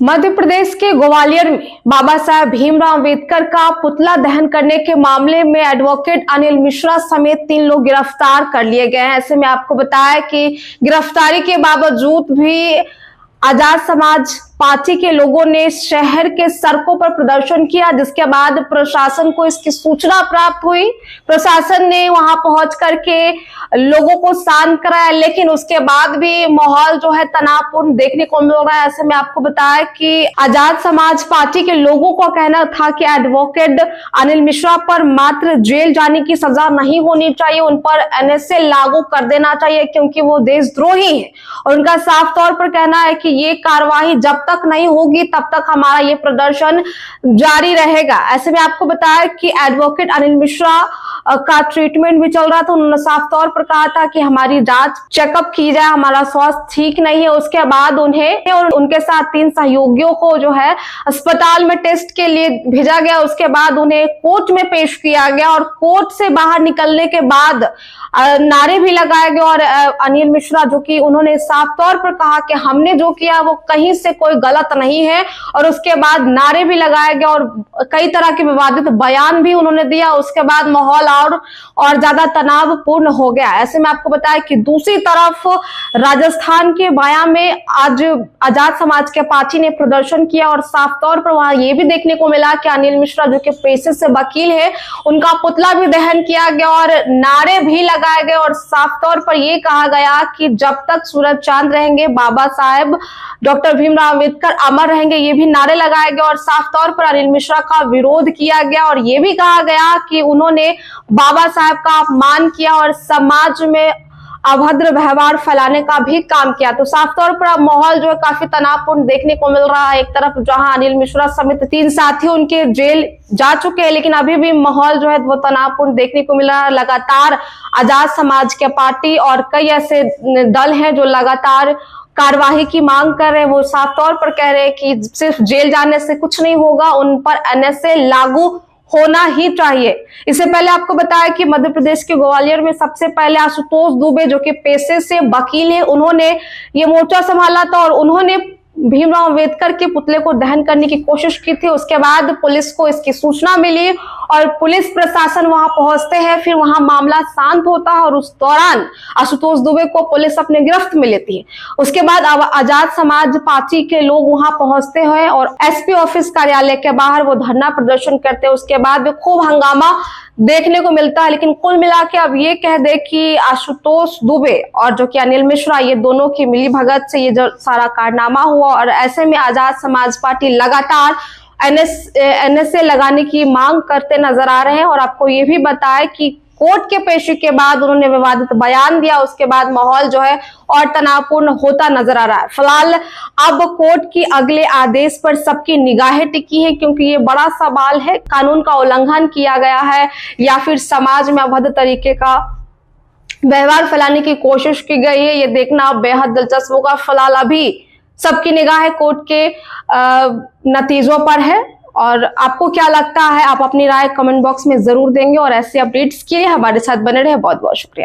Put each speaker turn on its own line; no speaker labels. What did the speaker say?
मध्य प्रदेश के ग्वालियर में बाबा साहेब भीमराव अंबेडकर का पुतला दहन करने के मामले में एडवोकेट अनिल मिश्रा समेत 3 लोग गिरफ्तार कर लिए गए हैं। ऐसे में आपको बताया कि गिरफ्तारी के बावजूद भी आजाद समाज पार्टी के लोगों ने शहर के सड़कों पर प्रदर्शन किया, जिसके बाद प्रशासन को इसकी सूचना प्राप्त हुई। प्रशासन ने वहां पहुंच करके लोगों को शांत कराया, लेकिन उसके बाद भी माहौल जो है तनावपूर्ण देखने को मिल रहा है। ऐसे में आपको बताया कि आजाद समाज पार्टी के लोगों का कहना था कि एडवोकेट अनिल मिश्रा पर मात्र जेल जाने की सजा नहीं होनी चाहिए, उन पर एनएसए लागू कर देना चाहिए क्योंकि वो देशद्रोही है। और उनका साफ तौर पर कहना है कि ये कार्रवाई जब तक नहीं होगी तब तक हमारा ये प्रदर्शन जारी रहेगा। ऐसे में आपको बताया कि एडवोकेट अनिल मिश्रा का ट्रीटमेंट भी चल रहा था। उन्होंने साफ तौर पर कहा था कि हमारी जांच चेकअप की जाए, हमारा स्वास्थ्य ठीक नहीं है। उसके बाद उन्हें और उनके साथ 3 सहयोगियों को जो है अस्पताल में टेस्ट के लिए भेजा गया। उसके बाद उन्हें कोर्ट में पेश किया गया और कोर्ट से बाहर निकलने के बाद नारे भी लगाए गए। और अनिल मिश्रा जो कि उन्होंने साफ तौर पर कहा कि हमने जो किया वो कहीं से कोई गलत नहीं है। और उसके बाद नारे भी लगाए गए और कई तरह के विवादित बयान भी उन्होंने दिया। उसके बाद माहौल और ज्यादा तनावपूर्ण हो गया। ऐसे में आपको बताया कि दूसरी तरफ राजस्थान के बाया में आज आजाद समाज के पार्टी ने प्रदर्शन किया और साफ तौर पर वहां ये भी देखने को मिला कि अनिल मिश्रा जो कि पेशे से वकील है, उनका पुतला भी दहन किया गया और नारे भी लगाए गए। और साफ तौर पर यह कहा गया कि जब तक सूरज चांद रहेंगे बाबा साहेब डॉक्टर भीमराव अंबेडकर अमर रहेंगे, ये भी नारे लगाए गए। और साफ तौर पर अनिल मिश्रा का विरोध किया गया और ये भी कहा गया कि उन्होंने बाबा साहेब का अपमान किया और समाज में अभद्र व्यवहार फैलाने का भी काम किया। तो साफ तौर पर अब माहौल जो है काफी तनावपूर्ण देखने को मिल रहा है। एक तरफ जहां अनिल मिश्रा समेत 3 साथी उनके जेल जा चुके हैं, लेकिन अभी भी माहौल जो है वो तनावपूर्ण देखने को मिल रहा है। लगातार आजाद समाज के पार्टी और कई ऐसे दल हैं जो लगातार कार्यवाही की मांग कर रहे हैं। वो साफ तौर पर कह रहे हैं कि सिर्फ जेल जाने से कुछ नहीं होगा, उन पर एनएसए लागू होना ही चाहिए। इससे पहले आपको बताया कि मध्य प्रदेश के ग्वालियर में सबसे पहले आशुतोष दुबे जो कि पेशे से वकील है, उन्होंने ये मोर्चा संभाला था और उन्होंने भीमराव अंबेडकर के पुतले को दहन करने की कोशिश की थी। उसके बाद पुलिस को इसकी सूचना मिली और पुलिस प्रशासन वहां पहुंचते हैं, फिर वहां मामला शांत होता है और उस दौरान आशुतोष दुबे को पुलिस अपने गिरफ्त में लेती है। उसके बाद आजाद समाज पार्टी के लोग वहां पहुंचते हैं और एसपी ऑफिस कार्यालय के बाहर वो धरना प्रदर्शन करते हैं। उसके बाद भी खूब हंगामा देखने को मिलता है। लेकिन कुल मिला के अब ये कह दे कि आशुतोष दुबे और जो कि अनिल मिश्रा, ये दोनों की मिलीभगत से ये जो सारा कारनामा हुआ। और ऐसे में आजाद समाज पार्टी लगातार एनएसए लगाने की मांग करते नजर आ रहे हैं। और आपको ये भी बताया कि कोर्ट के पेशी के बाद उन्होंने विवादित बयान दिया। उसके बाद माहौल जो है और तनावपूर्ण होता नजर आ रहा है। फिलहाल अब कोर्ट की अगले आदेश पर सबकी निगाहें टिकी है, क्योंकि ये बड़ा सवाल है, कानून का उल्लंघन किया गया है या फिर समाज में अभद्र तरीके का व्यवहार फैलाने की कोशिश की गई है, ये देखना बेहद दिलचस्प होगा। फिलहाल अभी सबकी निगाहें कोर्ट के नतीजों पर है। और आपको क्या लगता है, आप अपनी राय कमेंट बॉक्स में जरूर देंगे और ऐसे अपडेट्स के लिए हमारे साथ बने रहे। बहुत बहुत शुक्रिया।